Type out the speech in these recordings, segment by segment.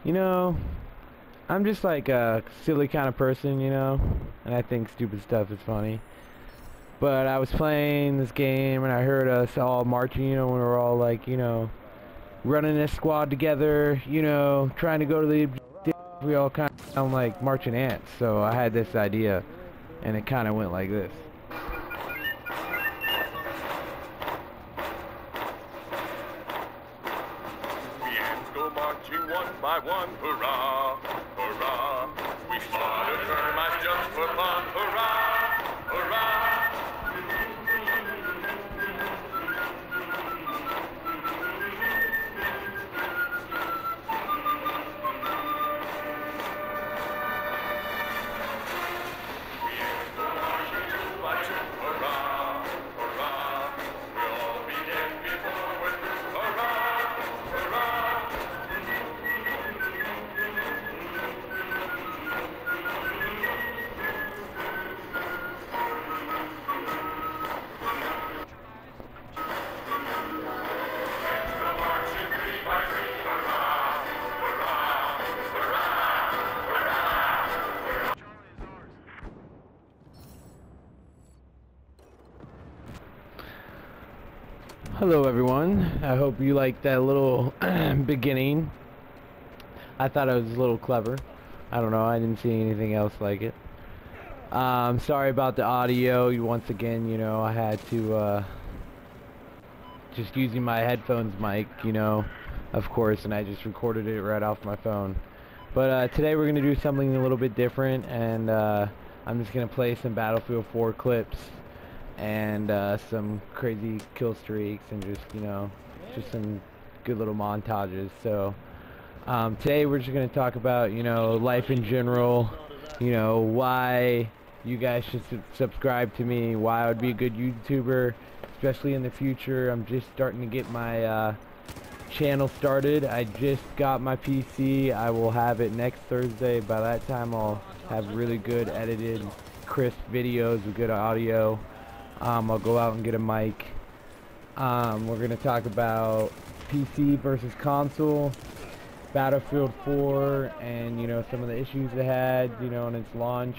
You know, I'm just like a silly kind of person, and I think stupid stuff is funny. But I was playing this game and I heard us all marching, when we were all like, running this squad together, trying to go to the objective. We all kind of sound like marching ants. So I had this idea and it kind of went like this. The ants go marching one by one, hurrah, hurrah. We start a termite just for fun, hurrah, hurrah. The ants go marching two by two, hurrah, hurrah. We'll all be dead before we're through, hurrah, hurrah. Hello everyone, I hope you liked that little beginning. I thought it was a little clever. I don't know, I didn't see anything else like it. Sorry about the audio. Once again, I had to just using my headphones mic, of course, and I just recorded it right off my phone. But today we're going to do something a little bit different, and I'm just going to play some Battlefield 4 clips and some crazy kill streaks and just some good little montages. So today we're just going to talk about life in general, why you guys should subscribe to me, why I would be a good YouTuber, especially in the future. I'm just starting to get my channel started. I just got my PC. I will have it next Thursday. By that time I'll have really good edited crisp videos with good audio. I'll go out and get a mic. We're going to talk about PC versus console, Battlefield 4, and some of the issues it had, on its launch.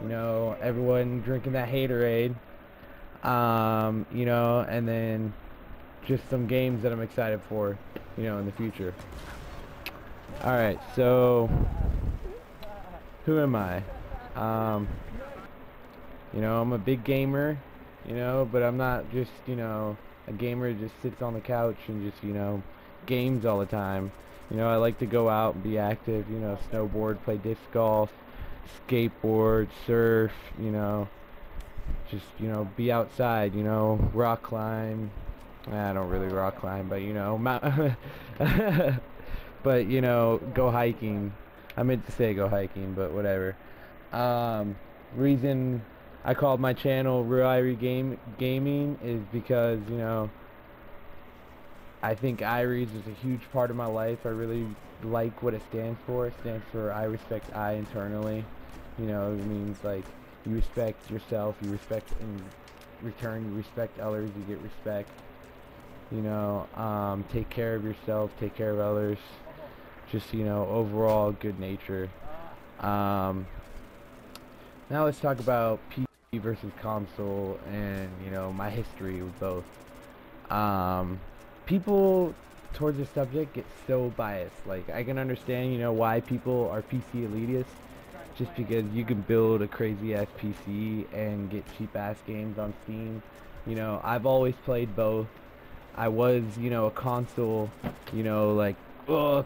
Everyone drinking that haterade. And then just some games that I'm excited for, in the future. Alright, so who am I? I'm a big gamer, but I'm not just, a gamer that just sits on the couch and just, games all the time. I like to go out and be active, snowboard, play disc golf, skateboard, surf, just, be outside, rock climb. I don't really rock climb, but, but, go hiking. I meant to say go hiking, but whatever. Reason I called my channel Real Irie Gaming is because, I think Iries is a huge part of my life. I really like what it stands for. It stands for I respect I internally. It means like you respect yourself, you respect in return, you respect others, you get respect. Take care of yourself, take care of others. Just, overall good nature. Now let's talk about PC versus console and, my history with both. People towards this subject get so biased. Like, I can understand, why people are PC elitists, just because you can build a crazy ass PC and get cheap ass games on Steam. I've always played both. I was, a console,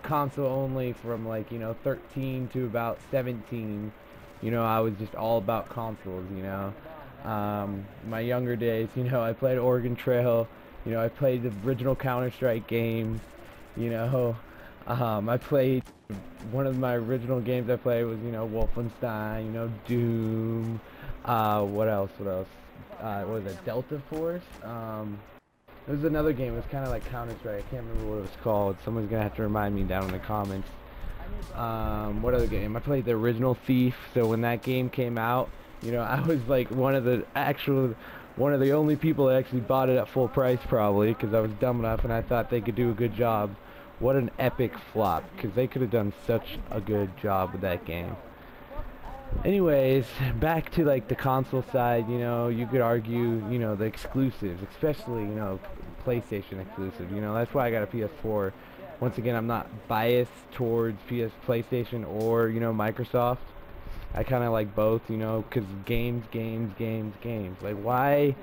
console only from like, 13 to about 17. I was just all about consoles, my younger days, I played Oregon Trail. I played the original Counter-Strike games, I played, one of my original games I played was, Wolfenstein, Doom, what else, what was it, Delta Force, there was another game, it was kind of like Counter-Strike, I can't remember what it was called, someone's gonna have to remind me down in the comments. What other game? I played the original Thief, so when that game came out, I was like one of the only people that actually bought it at full price, probably, because I was dumb enough and I thought they could do a good job what an epic flop, because they could have done such a good job with that game. Anyways, back to like the console side, you know, you could argue, you know, the exclusives, especially, you know, PlayStation exclusive, you know, that's why I got a PS4. Once again, I'm not biased towards PlayStation or, you know, Microsoft. I kind of like both, you know, because games. Like, why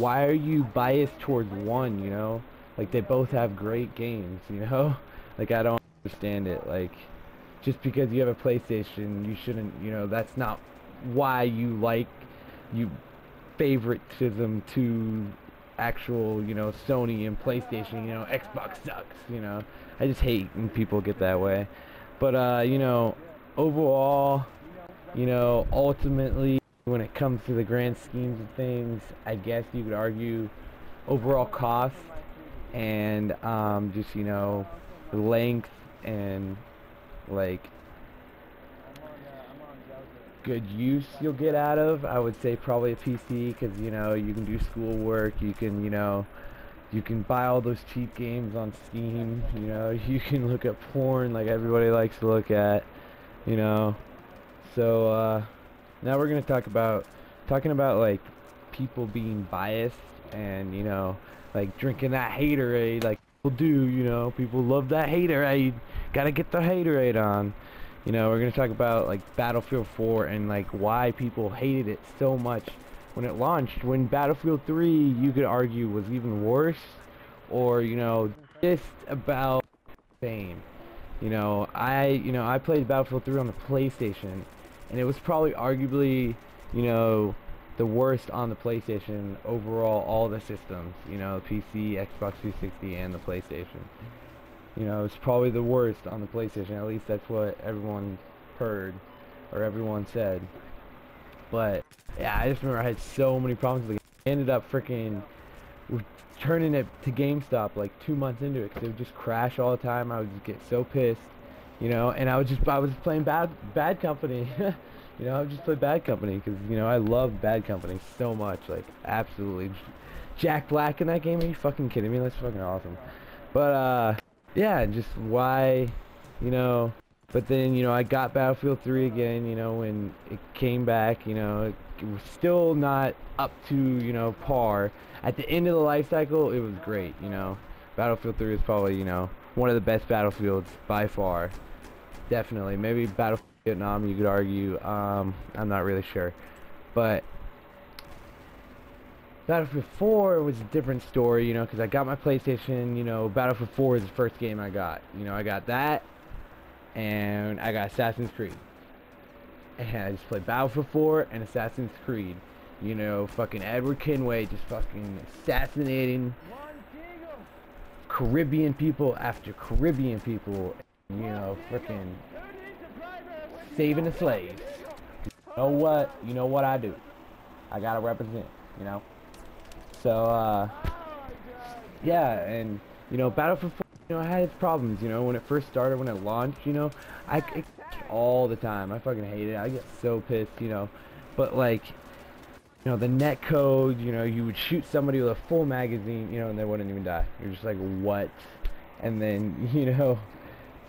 are you biased towards one, you know? Like, they both have great games, you know? Like, I don't understand it. Like, just because you have a PlayStation, you shouldn't, you know, that's not why you favoritism to actual, you know, Sony and PlayStation, you know, Xbox sucks, you know. I just hate when people get that way. But, you know, overall, you know, ultimately, when it comes to the grand schemes of things, I guess you could argue overall cost and just, you know, length and like good use you'll get out of. I would say probably a PC, because you know you can do schoolwork, you can, you know, you can buy all those cheap games on Steam, you know, you can look at porn like everybody likes to look at, you know. So now we're gonna talking about like people being biased and, you know, like drinking that haterade like people do, you know, people love that haterade, gotta get the haterade on. You know, we're gonna talk about like Battlefield 4 and like why people hated it so much when it launched, when Battlefield 3 you could argue was even worse, or, you know, just about the same. You know, I played Battlefield 3 on the PlayStation, and it was probably arguably, you know, the worst on the PlayStation overall, all the systems, you know, PC, Xbox 360, and the PlayStation. You know, it's probably the worst on the PlayStation. At least that's what everyone heard, or everyone said. But yeah, I just remember I had so many problems with the game. I ended up freaking turning it to GameStop like 2 months into it, because it would just crash all the time. I would just get so pissed, you know. And I was playing Bad Company. You know, I would just play Bad Company because, you know, I love Bad Company so much, like absolutely. Jack Black in that game? Are you fucking kidding me? That's fucking awesome. But yeah, just why, you know. But then, you know, I got Battlefield 3 again, you know, when it came back, you know, it was still not up to, you know, par. At the end of the life cycle, it was great, you know. Battlefield 3 is probably, you know, one of the best Battlefields by far. Definitely. Maybe Battlefield Vietnam, you could argue. I'm not really sure. But Battlefield 4 was a different story, you know, because I got my PlayStation, you know. Battlefield 4 is the first game I got. You know, I got that, and I got Assassin's Creed. And I just played Battlefield 4 and Assassin's Creed. You know, fucking Edward Kenway just fucking assassinating Caribbean people after Caribbean people. You know, freaking saving the slaves. You know what? You know what I do. I gotta represent, you know. So, yeah, and, you know, Battlefield 4, you know, I had its problems, you know, when it first started, when it launched, you know, it crashed all the time. I fucking hate it. I get so pissed, you know. But, like, you know, the net code, you know, you would shoot somebody with a full magazine, you know, and they wouldn't even die. You're just like, what? And then, you know,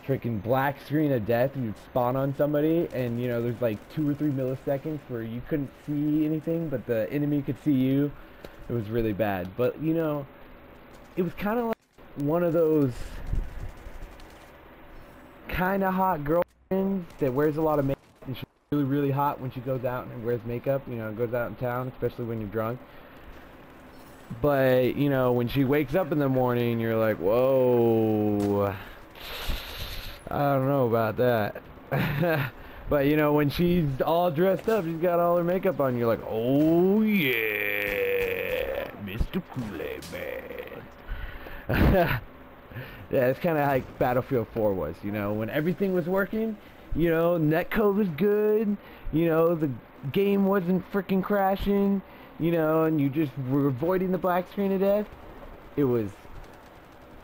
freaking black screen of death, you'd spawn on somebody, and, you know, there's like 2 or 3 milliseconds where you couldn't see anything, but the enemy could see you. It was really bad. But, you know, it was kind of like one of those kind of hot girlfriends that wears a lot of makeup, and she's really, really hot when she goes out and wears makeup, you know, goes out in town, especially when you're drunk. But, you know, when she wakes up in the morning, you're like, whoa, I don't know about that. But, you know, when she's all dressed up, she's got all her makeup on, you're like, oh yeah, Mr. Kool-Aid Man. Yeah, it's kind of like Battlefield 4 was, you know, when everything was working, you know, netcode was good, you know, the game wasn't freaking crashing, you know, and you just were avoiding the black screen of death. It was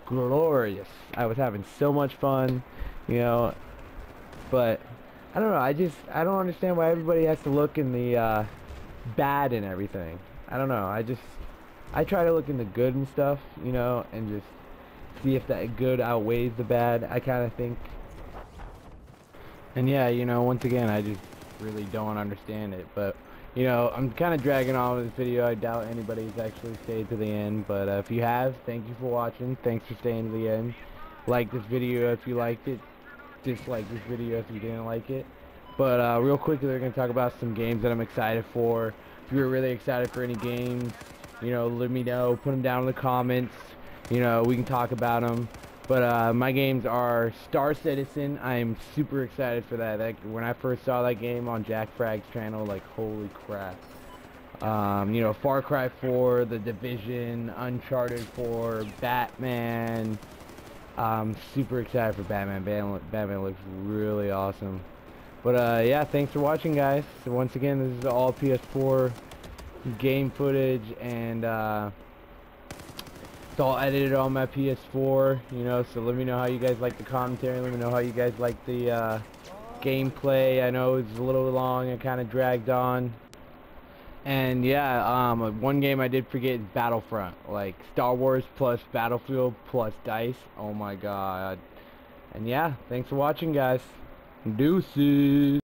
glorious. I was having so much fun, you know, but I don't know, I don't understand why everybody has to look in the bad and everything. I don't know, I try to look in the good and stuff, you know, and just see if that good outweighs the bad, I kind of think. And yeah, you know, once again, I just really don't understand it. But, you know, I'm kind of dragging on with this video. I doubt anybody's actually stayed to the end. But if you have, thank you for watching. Thanks for staying to the end. Like this video if you liked it. Dislike this video if you didn't like it. But real quickly, we're going to talk about some games that I'm excited for. If you're really excited for any games, you know, let me know. Put them down in the comments. You know, we can talk about them. But my games are Star Citizen. I'm super excited for that. When I first saw that game on Jack Fragg's channel, like, holy crap. You know, Far Cry 4, The Division, Uncharted 4, Batman. I'm super excited for Batman. Batman looks really awesome. But yeah, thanks for watching, guys. So once again, this is all PS4 game footage, and it's all edited on my PS4, you know, so let me know how you guys like the commentary. Let me know how you guys like the gameplay. I know it's a little long and kind of dragged on. And yeah, one game I did forget is Battlefront. Like, Star Wars plus Battlefield plus DICE. Oh my god. And yeah, thanks for watching, guys. Deuces.